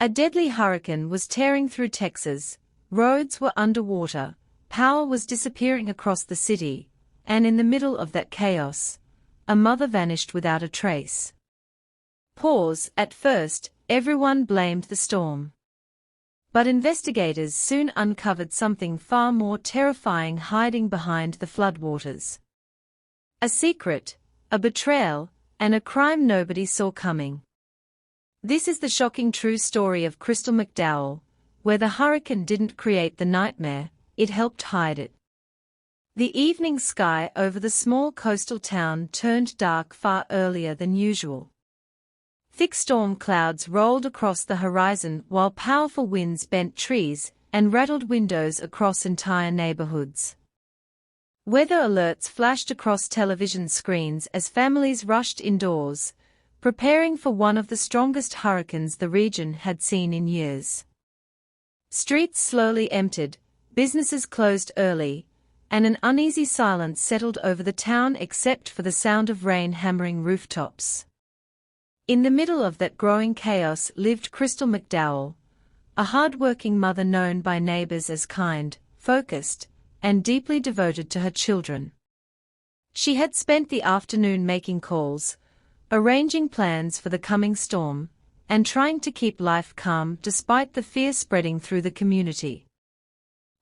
A deadly hurricane was tearing through Texas, roads were underwater, power was disappearing across the city, and in the middle of that chaos, a mother vanished without a trace. At first, everyone blamed the storm. But investigators soon uncovered something far more terrifying hiding behind the floodwaters. A secret, a betrayal, and a crime nobody saw coming. This is the shocking true story of Crystal McDowell, where the hurricane didn't create the nightmare, it helped hide it. The evening sky over the small coastal town turned dark far earlier than usual. Thick storm clouds rolled across the horizon while powerful winds bent trees and rattled windows across entire neighborhoods. Weather alerts flashed across television screens as families rushed indoors, preparing for one of the strongest hurricanes the region had seen in years. Streets slowly emptied, businesses closed early, and an uneasy silence settled over the town except for the sound of rain hammering rooftops. In the middle of that growing chaos lived Crystal McDowell, a hard-working mother known by neighbors as kind, focused, and deeply devoted to her children. She had spent the afternoon making calls, arranging plans for the coming storm, and trying to keep life calm despite the fear spreading through the community.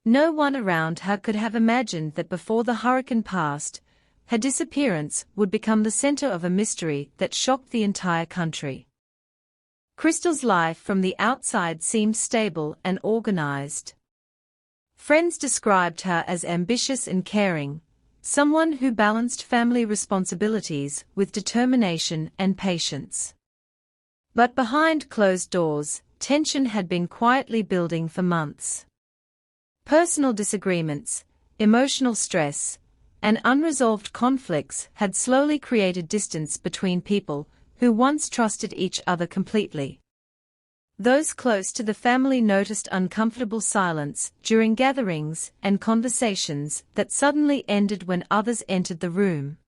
No one around her could have imagined that before the hurricane passed, her disappearance would become the center of a mystery that shocked the entire country. Crystal's life from the outside seemed stable and organized. Friends described her as ambitious and caring, someone who balanced family responsibilities with determination and patience. But behind closed doors, tension had been quietly building for months. Personal disagreements, emotional stress, and unresolved conflicts had slowly created distance between people who once trusted each other completely. Those close to the family noticed uncomfortable silence during gatherings and conversations that suddenly ended when others entered the room.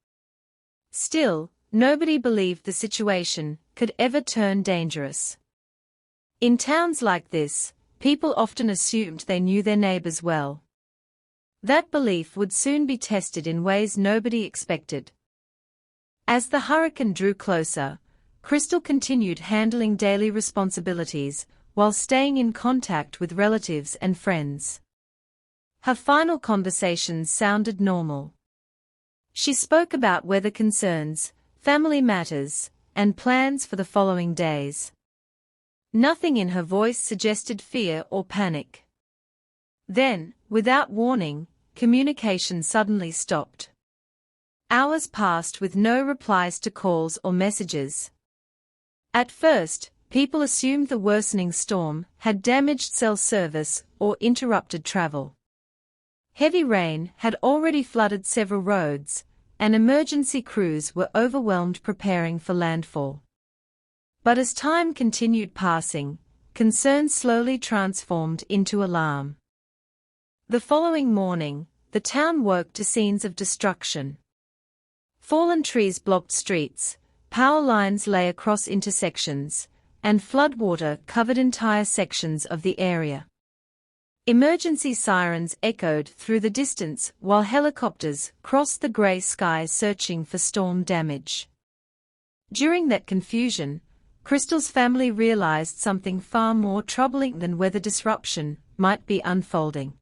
Still, nobody believed the situation could ever turn dangerous. In towns like this, people often assumed they knew their neighbors well. That belief would soon be tested in ways nobody expected. As the hurricane drew closer, Crystal continued handling daily responsibilities while staying in contact with relatives and friends. Her final conversations sounded normal. She spoke about weather concerns, family matters, and plans for the following days. Nothing in her voice suggested fear or panic. Then, without warning, communication suddenly stopped. Hours passed with no replies to calls or messages. At first, people assumed the worsening storm had damaged cell service or interrupted travel. Heavy rain had already flooded several roads, and emergency crews were overwhelmed preparing for landfall. But as time continued passing, concern slowly transformed into alarm. The following morning, the town woke to scenes of destruction. Fallen trees blocked streets, power lines lay across intersections, and floodwater covered entire sections of the area. Emergency sirens echoed through the distance while helicopters crossed the gray sky searching for storm damage. During that confusion, Crystal's family realized something far more troubling than weather disruption might be unfolding.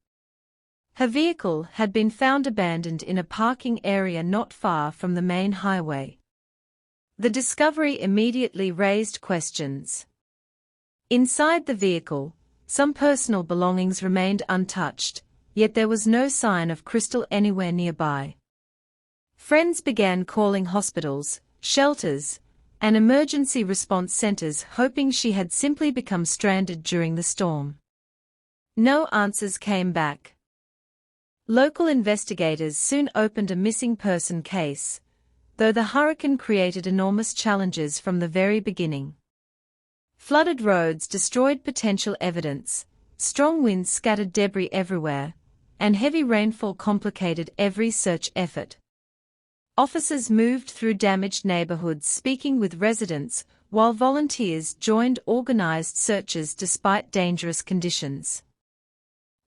Her vehicle had been found abandoned in a parking area not far from the main highway. The discovery immediately raised questions. Inside the vehicle, some personal belongings remained untouched, yet there was no sign of Crystal anywhere nearby. Friends began calling hospitals, shelters, and emergency response centers hoping she had simply become stranded during the storm. No answers came back. Local investigators soon opened a missing person case, though the hurricane created enormous challenges from the very beginning. Flooded roads destroyed potential evidence, strong winds scattered debris everywhere, and heavy rainfall complicated every search effort. Officers moved through damaged neighborhoods speaking with residents, while volunteers joined organized searches despite dangerous conditions.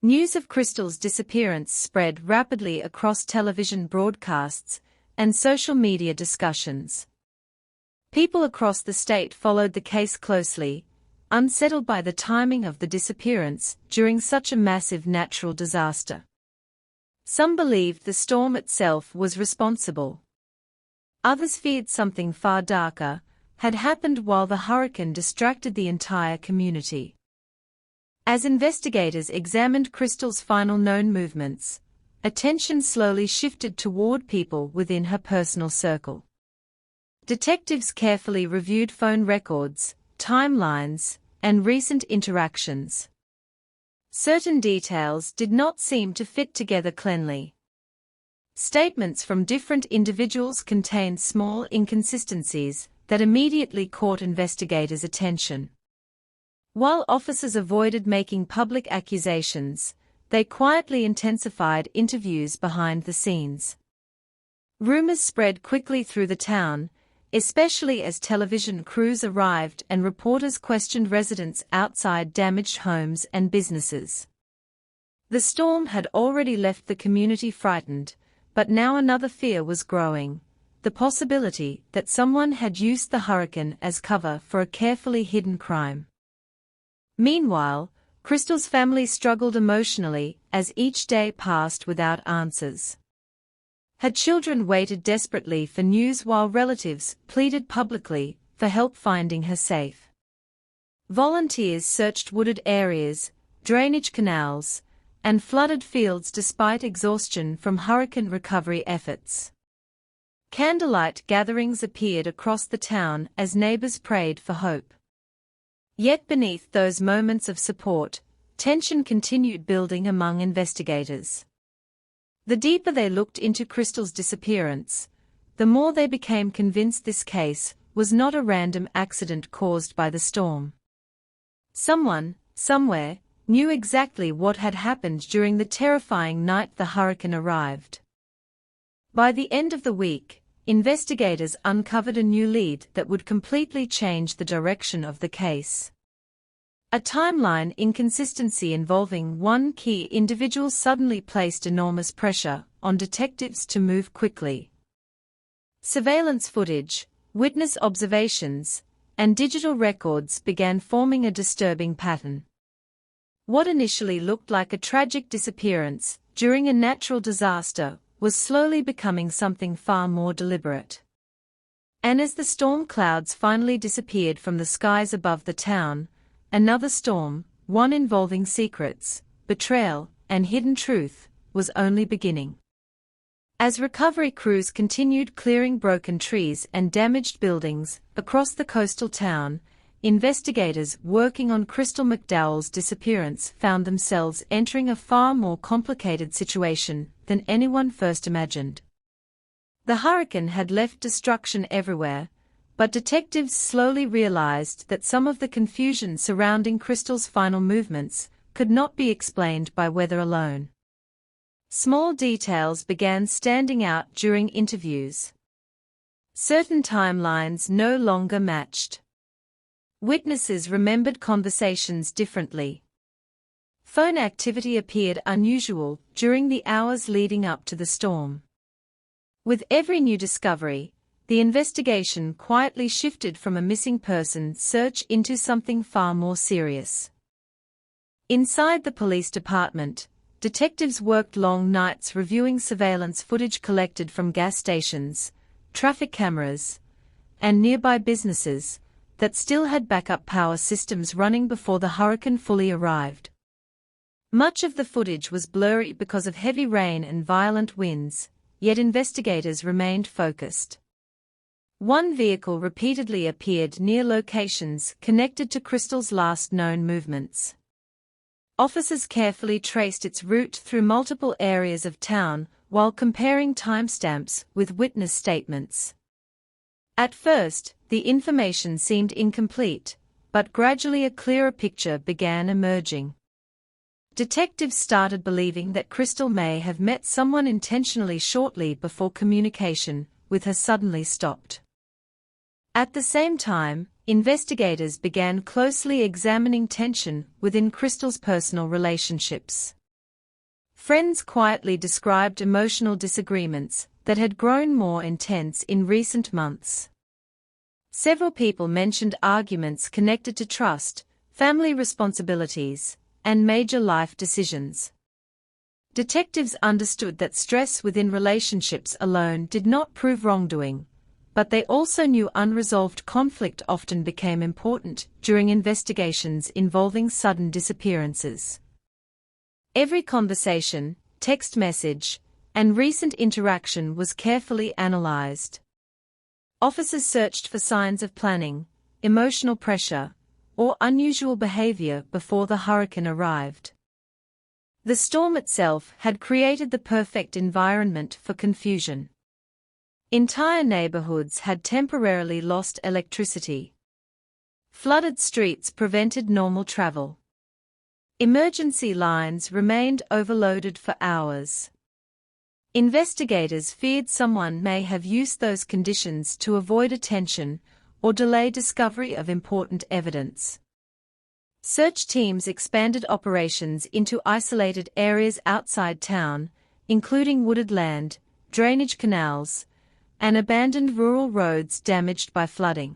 News of Crystal's disappearance spread rapidly across television broadcasts and social media discussions. People across the state followed the case closely, unsettled by the timing of the disappearance during such a massive natural disaster. Some believed the storm itself was responsible. Others feared something far darker had happened while the hurricane distracted the entire community. As investigators examined Crystal's final known movements, attention slowly shifted toward people within her personal circle. Detectives carefully reviewed phone records, timelines, and recent interactions. Certain details did not seem to fit together cleanly. Statements from different individuals contained small inconsistencies that immediately caught investigators' attention. While officers avoided making public accusations, they quietly intensified interviews behind the scenes. Rumors spread quickly through the town, especially as television crews arrived and reporters questioned residents outside damaged homes and businesses. The storm had already left the community frightened, but now another fear was growing: the possibility that someone had used the hurricane as cover for a carefully hidden crime. Meanwhile, Crystal's family struggled emotionally as each day passed without answers. Her children waited desperately for news while relatives pleaded publicly for help finding her safe. Volunteers searched wooded areas, drainage canals, and flooded fields despite exhaustion from hurricane recovery efforts. Candlelight gatherings appeared across the town as neighbors prayed for hope. Yet beneath those moments of support, tension continued building among investigators. The deeper they looked into Crystal's disappearance, the more they became convinced this case was not a random accident caused by the storm. Someone, somewhere, knew exactly what had happened during the terrifying night the hurricane arrived. By the end of the week, investigators uncovered a new lead that would completely change the direction of the case. A timeline inconsistency involving one key individual suddenly placed enormous pressure on detectives to move quickly. Surveillance footage, witness observations, and digital records began forming a disturbing pattern. What initially looked like a tragic disappearance during a natural disaster was slowly becoming something far more deliberate. And as the storm clouds finally disappeared from the skies above the town, another storm, one involving secrets, betrayal, and hidden truth, was only beginning. As recovery crews continued clearing broken trees and damaged buildings across the coastal town, investigators working on Crystal McDowell's disappearance found themselves entering a far more complicated situation than anyone first imagined. The hurricane had left destruction everywhere, but detectives slowly realized that some of the confusion surrounding Crystal's final movements could not be explained by weather alone. Small details began standing out during interviews. Certain timelines no longer matched. Witnesses remembered conversations differently. Phone activity appeared unusual during the hours leading up to the storm. With every new discovery, the investigation quietly shifted from a missing person search into something far more serious. Inside the police department, detectives worked long nights reviewing surveillance footage collected from gas stations, traffic cameras, and nearby businesses that still had backup power systems running before the hurricane fully arrived. Much of the footage was blurry because of heavy rain and violent winds, yet investigators remained focused. One vehicle repeatedly appeared near locations connected to Crystal's last known movements. Officers carefully traced its route through multiple areas of town while comparing timestamps with witness statements. At first, the information seemed incomplete, but gradually a clearer picture began emerging. Detectives started believing that Crystal may have met someone intentionally shortly before communication with her suddenly stopped. At the same time, investigators began closely examining tension within Crystal's personal relationships. Friends quietly described emotional disagreements that had grown more intense in recent months. Several people mentioned arguments connected to trust, family responsibilities, and major life decisions. Detectives understood that stress within relationships alone did not prove wrongdoing, but they also knew unresolved conflict often became important during investigations involving sudden disappearances. Every conversation, text message, and recent interaction was carefully analyzed. Officers searched for signs of planning, emotional pressure, or unusual behavior before the hurricane arrived. The storm itself had created the perfect environment for confusion. Entire neighborhoods had temporarily lost electricity. Flooded streets prevented normal travel. Emergency lines remained overloaded for hours. Investigators feared someone may have used those conditions to avoid attention or delay discovery of important evidence. Search teams expanded operations into isolated areas outside town, including wooded land, drainage canals, and abandoned rural roads damaged by flooding.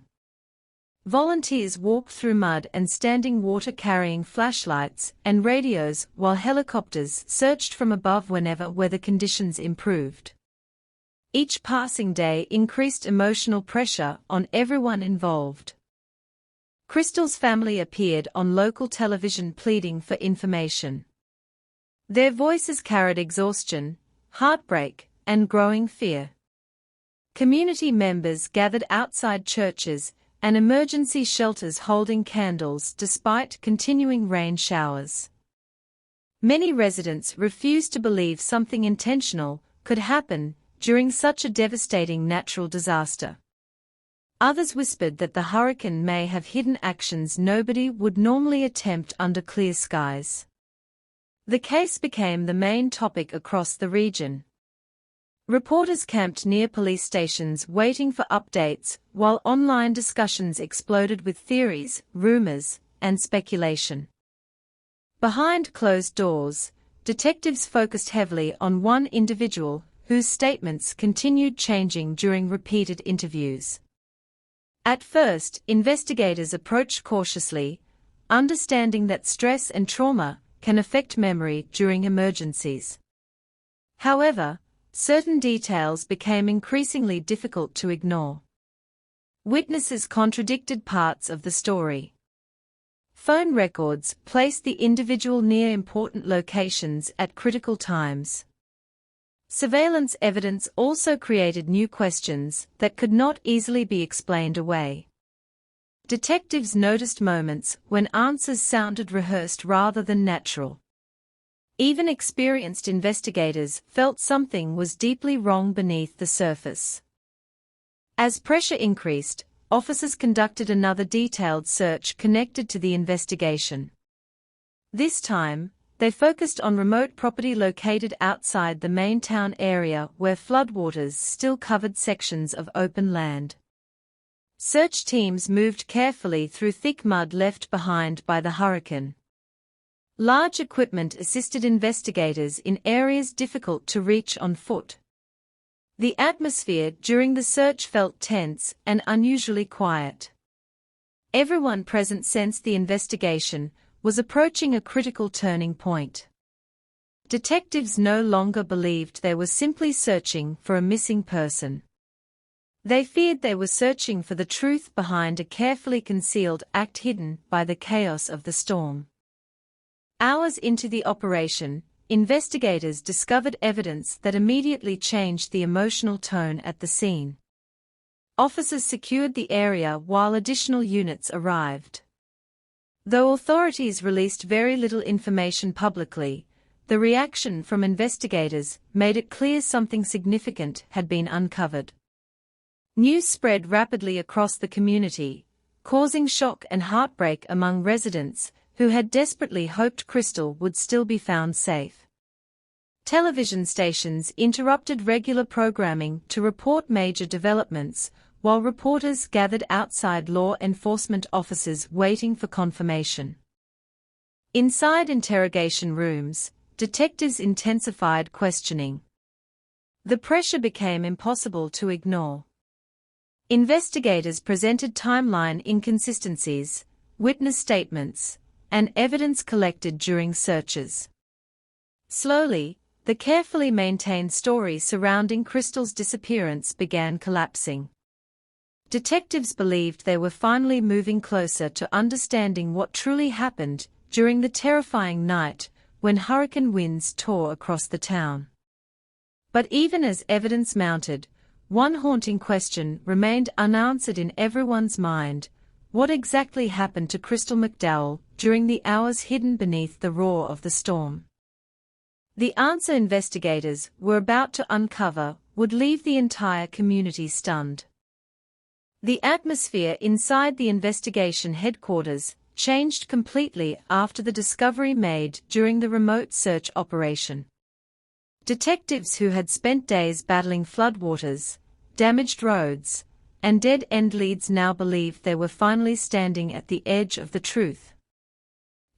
Volunteers walked through mud and standing water carrying flashlights and radios while helicopters searched from above whenever weather conditions improved. Each passing day increased emotional pressure on everyone involved. Crystal's family appeared on local television pleading for information. Their voices carried exhaustion, heartbreak, and growing fear. Community members gathered outside churches and emergency shelters holding candles despite continuing rain showers. Many residents refused to believe something intentional could happen during such a devastating natural disaster. Others whispered that the hurricane may have hidden actions nobody would normally attempt under clear skies. The case became the main topic across the region. Reporters camped near police stations waiting for updates, while online discussions exploded with theories, rumors, and speculation. Behind closed doors, detectives focused heavily on one individual whose statements continued changing during repeated interviews. At first, investigators approached cautiously, understanding that stress and trauma can affect memory during emergencies. However, certain details became increasingly difficult to ignore. Witnesses contradicted parts of the story. Phone records placed the individual near important locations at critical times. Surveillance evidence also created new questions that could not easily be explained away. Detectives noticed moments when answers sounded rehearsed rather than natural. Even experienced investigators felt something was deeply wrong beneath the surface. As pressure increased, officers conducted another detailed search connected to the investigation. This time, they focused on remote property located outside the main town area where floodwaters still covered sections of open land. Search teams moved carefully through thick mud left behind by the hurricane. Large equipment assisted investigators in areas difficult to reach on foot. The atmosphere during the search felt tense and unusually quiet. Everyone present sensed the investigation was approaching a critical turning point. Detectives no longer believed they were simply searching for a missing person. They feared they were searching for the truth behind a carefully concealed act hidden by the chaos of the storm. Hours into the operation, investigators discovered evidence that immediately changed the emotional tone at the scene. Officers secured the area while additional units arrived. Though authorities released very little information publicly, the reaction from investigators made it clear something significant had been uncovered. News spread rapidly across the community, causing shock and heartbreak among residents who had desperately hoped Crystal would still be found safe. Television stations interrupted regular programming to report major developments, while reporters gathered outside law enforcement offices waiting for confirmation. Inside interrogation rooms, detectives intensified questioning. The pressure became impossible to ignore. Investigators presented timeline inconsistencies, witness statements, and evidence collected during searches. Slowly, the carefully maintained story surrounding Crystal's disappearance began collapsing. Detectives believed they were finally moving closer to understanding what truly happened during the terrifying night when hurricane winds tore across the town. But even as evidence mounted, one haunting question remained unanswered in everyone's mind: what exactly happened to Crystal McDowell during the hours hidden beneath the roar of the storm? The answer investigators were about to uncover would leave the entire community stunned. The atmosphere inside the investigation headquarters changed completely after the discovery made during the remote search operation. Detectives who had spent days battling floodwaters, damaged roads, and dead-end leads now believed they were finally standing at the edge of the truth.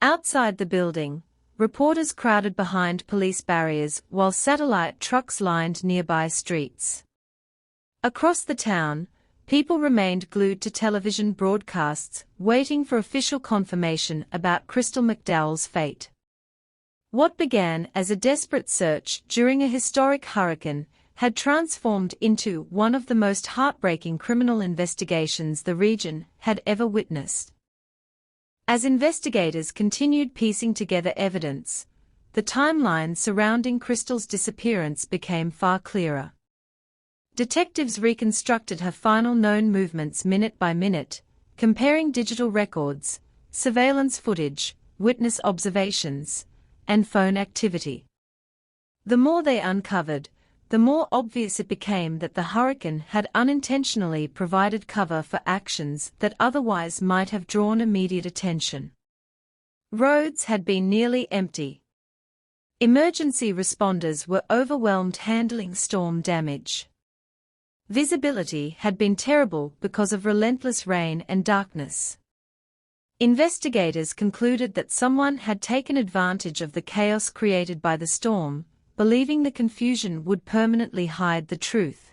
Outside the building, reporters crowded behind police barriers while satellite trucks lined nearby streets. Across the town, people remained glued to television broadcasts, waiting for official confirmation about Crystal McDowell's fate. What began as a desperate search during a historic hurricane had transformed into one of the most heartbreaking criminal investigations the region had ever witnessed. As investigators continued piecing together evidence, the timeline surrounding Crystal's disappearance became far clearer. Detectives reconstructed her final known movements minute by minute, comparing digital records, surveillance footage, witness observations, and phone activity. The more they uncovered, the more obvious it became that the hurricane had unintentionally provided cover for actions that otherwise might have drawn immediate attention. Roads had been nearly empty. Emergency responders were overwhelmed handling storm damage. Visibility had been terrible because of relentless rain and darkness. Investigators concluded that someone had taken advantage of the chaos created by the storm, believing the confusion would permanently hide the truth.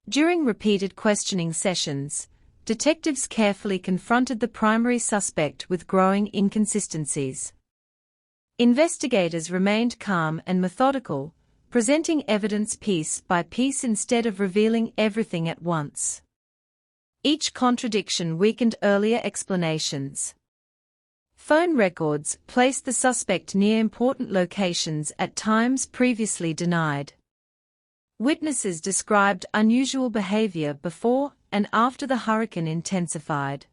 During repeated questioning sessions, detectives carefully confronted the primary suspect with growing inconsistencies. Investigators remained calm and methodical, presenting evidence piece by piece instead of revealing everything at once. Each contradiction weakened earlier explanations. Phone records placed the suspect near important locations at times previously denied. Witnesses described unusual behavior before and after the hurricane intensified.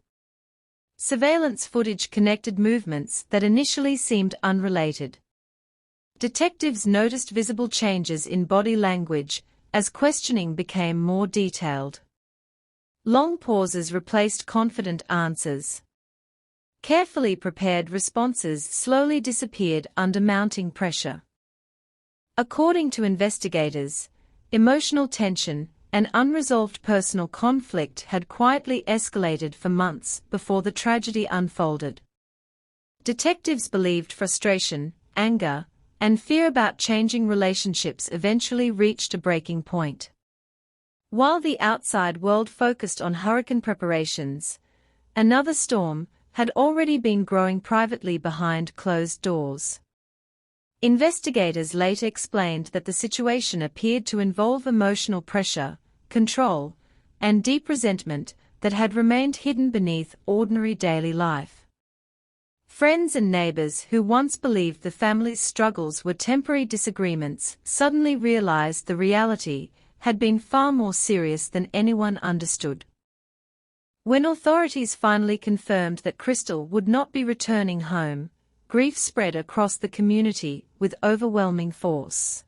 Surveillance footage connected movements that initially seemed unrelated. Detectives noticed visible changes in body language as questioning became more detailed. Long pauses replaced confident answers. Carefully prepared responses slowly disappeared under mounting pressure. According to investigators, emotional tension and unresolved personal conflict had quietly escalated for months before the tragedy unfolded. Detectives believed frustration, anger, and fear about changing relationships eventually reached a breaking point. While the outside world focused on hurricane preparations, another storm had already been growing privately behind closed doors. Investigators later explained that the situation appeared to involve emotional pressure, control, and deep resentment that had remained hidden beneath ordinary daily life. Friends and neighbors who once believed the family's struggles were temporary disagreements suddenly realized the reality had been far more serious than anyone understood. When authorities finally confirmed that Crystal would not be returning home, grief spread across the community with overwhelming force.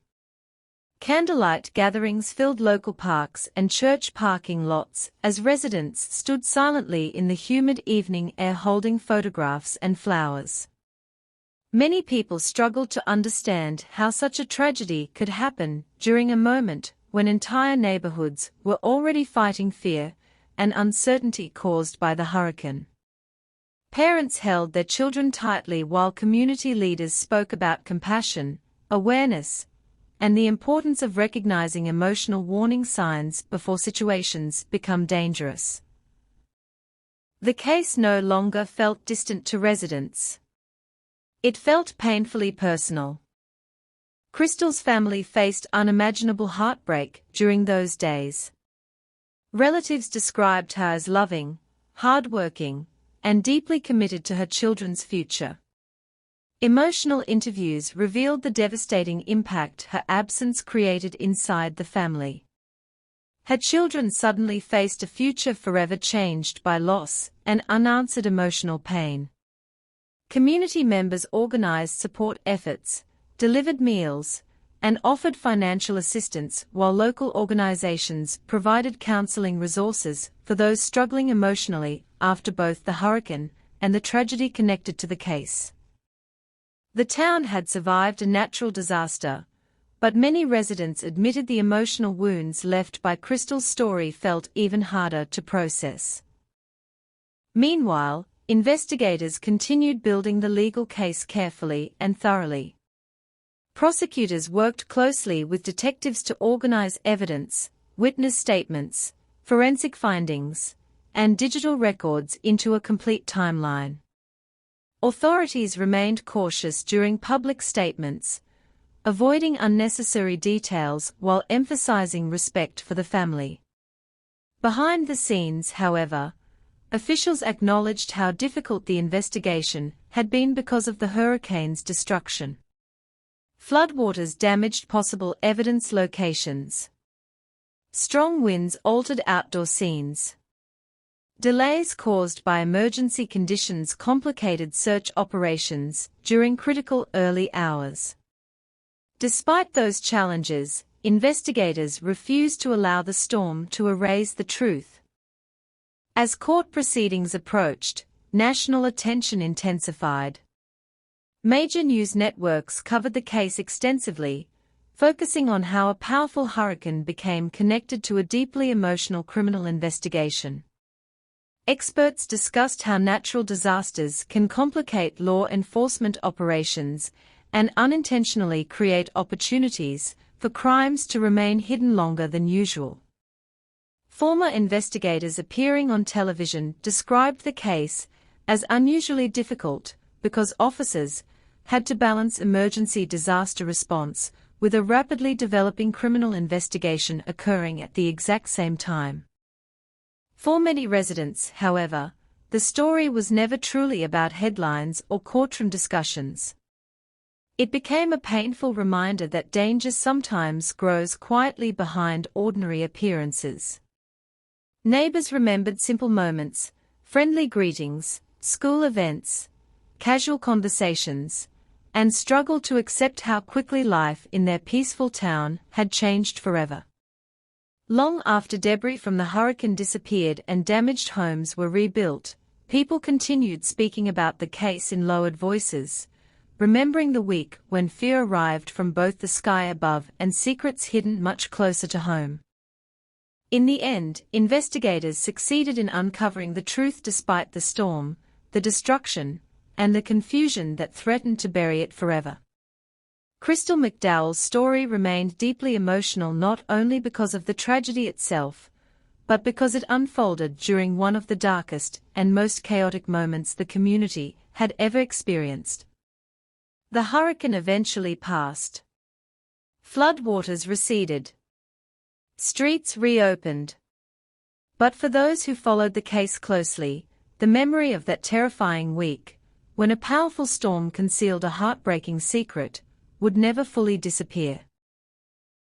Candlelight gatherings filled local parks and church parking lots as residents stood silently in the humid evening air holding photographs and flowers. Many people struggled to understand how such a tragedy could happen during a moment when entire neighborhoods were already fighting fear and uncertainty caused by the hurricane. Parents held their children tightly while community leaders spoke about compassion, awareness, and the importance of recognizing emotional warning signs before situations become dangerous. The case no longer felt distant to residents. It felt painfully personal. Crystal's family faced unimaginable heartbreak during those days. Relatives described her as loving, hardworking, and deeply committed to her children's future. Emotional interviews revealed the devastating impact her absence created inside the family. Her children suddenly faced a future forever changed by loss and unanswered emotional pain. Community members organized support efforts, delivered meals, and offered financial assistance, while local organizations provided counseling resources for those struggling emotionally after both the hurricane and the tragedy connected to the case. The town had survived a natural disaster, but many residents admitted the emotional wounds left by Crystal's story felt even harder to process. Meanwhile, investigators continued building the legal case carefully and thoroughly. Prosecutors worked closely with detectives to organize evidence, witness statements, forensic findings, and digital records into a complete timeline. Authorities remained cautious during public statements, avoiding unnecessary details while emphasizing respect for the family. Behind the scenes, however, officials acknowledged how difficult the investigation had been because of the hurricane's destruction. Floodwaters damaged possible evidence locations. Strong winds altered outdoor scenes. Delays caused by emergency conditions complicated search operations during critical early hours. Despite those challenges, investigators refused to allow the storm to erase the truth. As court proceedings approached, national attention intensified. Major news networks covered the case extensively, focusing on how a powerful hurricane became connected to a deeply emotional criminal investigation. Experts discussed how natural disasters can complicate law enforcement operations and unintentionally create opportunities for crimes to remain hidden longer than usual. Former investigators appearing on television described the case as unusually difficult because officers had to balance emergency disaster response with a rapidly developing criminal investigation occurring at the exact same time. For many residents, however, the story was never truly about headlines or courtroom discussions. It became a painful reminder that danger sometimes grows quietly behind ordinary appearances. Neighbors remembered simple moments, friendly greetings, school events, casual conversations, and struggled to accept how quickly life in their peaceful town had changed forever. Long after debris from the hurricane disappeared and damaged homes were rebuilt, people continued speaking about the case in lowered voices, remembering the week when fear arrived from both the sky above and secrets hidden much closer to home. In the end, investigators succeeded in uncovering the truth despite the storm, the destruction, and the confusion that threatened to bury it forever. Crystal McDowell's story remained deeply emotional not only because of the tragedy itself, but because it unfolded during one of the darkest and most chaotic moments the community had ever experienced. The hurricane eventually passed. Floodwaters receded. Streets reopened. But for those who followed the case closely, the memory of that terrifying week, when a powerful storm concealed a heartbreaking secret, would never fully disappear.